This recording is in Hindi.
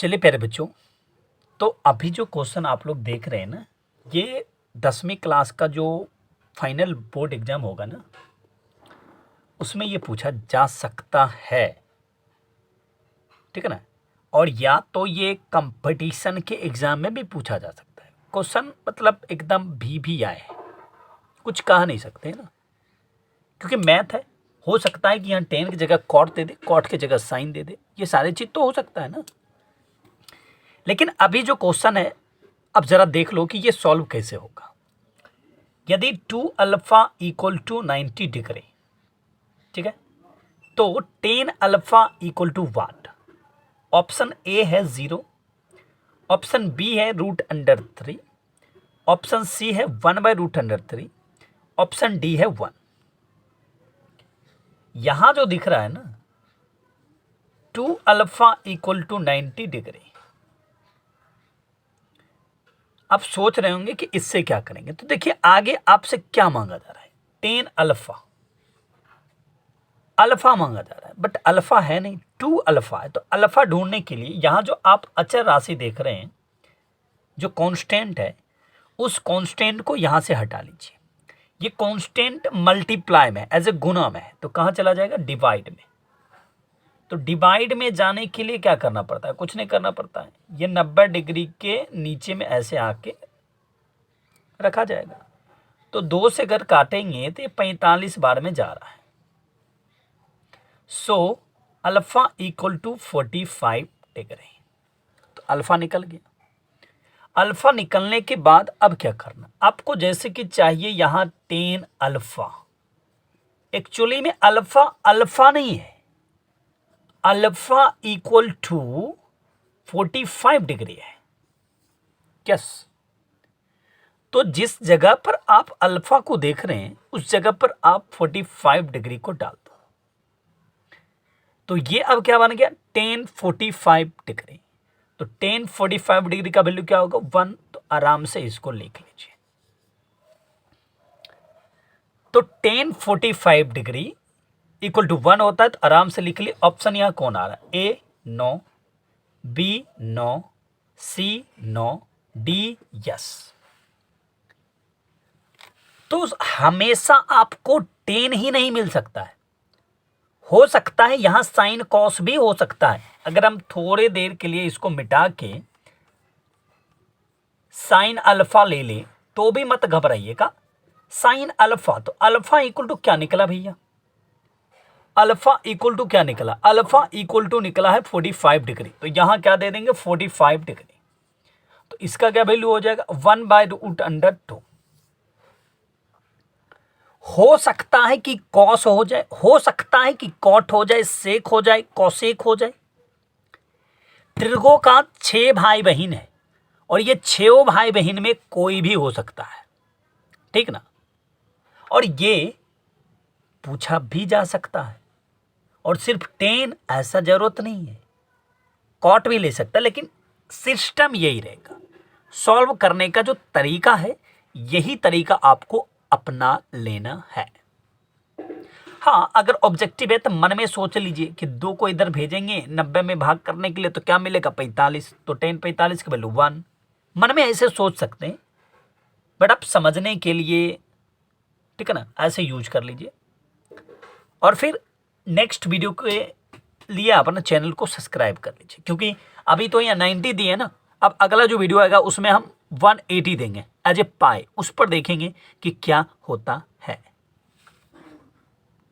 चलिए प्यारे बच्चों, तो अभी जो क्वेश्चन आप लोग देख रहे हैं ना, ये 10वीं क्लास का जो फाइनल बोर्ड एग्जाम होगा ना, उसमें ये पूछा जा सकता है, ठीक है ना। और या तो ये कंपटीशन के एग्जाम में भी पूछा जा सकता है। क्वेश्चन मतलब एकदम भी आए, कुछ कह नहीं सकते ना, क्योंकि मैथ है। हो सकता है कि यहाँ टेन की जगह कॉट दे दे, कॉट की जगह साइन दे दे, ये सारे चीज़ तो हो सकता है ना। लेकिन अभी जो क्वेश्चन है, अब जरा देख लो कि ये सॉल्व कैसे होगा। यदि 2 अल्फा इक्वल टू 90 डिग्री, ठीक है, तो 10 alpha equal to what. Option A है 0, ऑप्शन बी है √√3, ऑप्शन सी है 1/√3, ऑप्शन डी है 1। यहां जो दिख रहा है ना 2 अल्फा इक्वल टू 90 डिग्री, आप सोच रहे होंगे कि इससे क्या करेंगे। तो देखिए आगे आपसे क्या मांगा जा रहा है, 10 अल्फा मांगा जा रहा है, बट अल्फा है नहीं, 2 अल्फा है। तो अल्फा ढूंढने के लिए यहां जो आप अचर राशि देख रहे हैं, जो कांस्टेंट है, उस कांस्टेंट को यहां से हटा लीजिए। ये कांस्टेंट मल्टीप्लाई में एज ए गुना में है, तो कहां चला जाएगा, डिवाइड में। तो डिवाइड में जाने के लिए क्या करना पड़ता है, कुछ नहीं करना पड़ता है, ये 90 डिग्री के नीचे में ऐसे आके रखा जाएगा। तो 2 से अगर काटेंगे तो ये 45 बार में जा रहा है। So alpha equal to 45 degree, तो अल्फा निकल गया। अल्फा निकलने के बाद अब क्या करना आपको, जैसे कि चाहिए यहां 10 अल्फा। एक्चुअली में अल्फा नहीं है, अल्फा इक्वल टू 45 डिग्री है। यस, तो जिस जगह पर आप अल्फा को देख रहे हैं उस जगह पर आप 45 डिग्री को डाल दो। तो ये अब क्या बन गया, 1045 डिग्री। तो 1045 डिग्री का वैल्यू क्या होगा, 1। तो आराम से इसको लिख लीजिए। तो 1045 डिग्री इक्वल टू 1 होता है, तो आराम से लिख लिए। ऑप्शन यहां कौन आ रहा है, ए 9, बी 9, सी 9, डी यस। तो हमेशा आपको 10 ही नहीं मिल सकता है, हो सकता है यहां साइन कॉस भी हो सकता है। अगर हम थोड़े देर के लिए इसको मिटा के साइन अल्फा ले ले तो भी मत घबराइएगा। साइन अल्फा, तो अल्फा इक्वल टू क्या निकला भैया, अल्फा इक्वल टू क्या निकला, अल्फा इक्वल टू निकला है 45 डिग्री। तो यहां क्या दे देंगे, 45 डिग्री। तो इसका क्या वैल्यू हो जाएगा, 1/√2। हो सकता है कि कॉस हो जाए, हो सकता है कि कॉट हो जाए, सेक हो जाए, कॉसेक हो जाए। त्रिगो का 6 भाई बहन है और ये 6 भाई बहन में कोई भी हो सकता है, ठीक ना। और ये पूछा भी जा सकता है, और सिर्फ 10 ऐसा जरूरत नहीं है, कॉट भी ले सकता है। लेकिन सिस्टम यही रहेगा, सॉल्व करने का जो तरीका है यही तरीका आपको अपना लेना है। हाँ, अगर ऑब्जेक्टिव है तो मन में सोच लीजिए कि 2 को इधर भेजेंगे 90 में भाग करने के लिए, तो क्या मिलेगा, 45। तो 10 45 का वैल्यू 1। मन में ऐसे सोच सकते हैं, बट आप समझने के लिए, ठीक है ना, ऐसे यूज कर लीजिए। और फिर नेक्स्ट वीडियो के लिए आप अपना चैनल को सब्सक्राइब कर लीजिए, क्योंकि अभी तो यहाँ 90 दिए ना, अब अगला जो वीडियो आएगा उसमें हम 180 देंगे एज ए पाई, उस पर देखेंगे कि क्या होता है।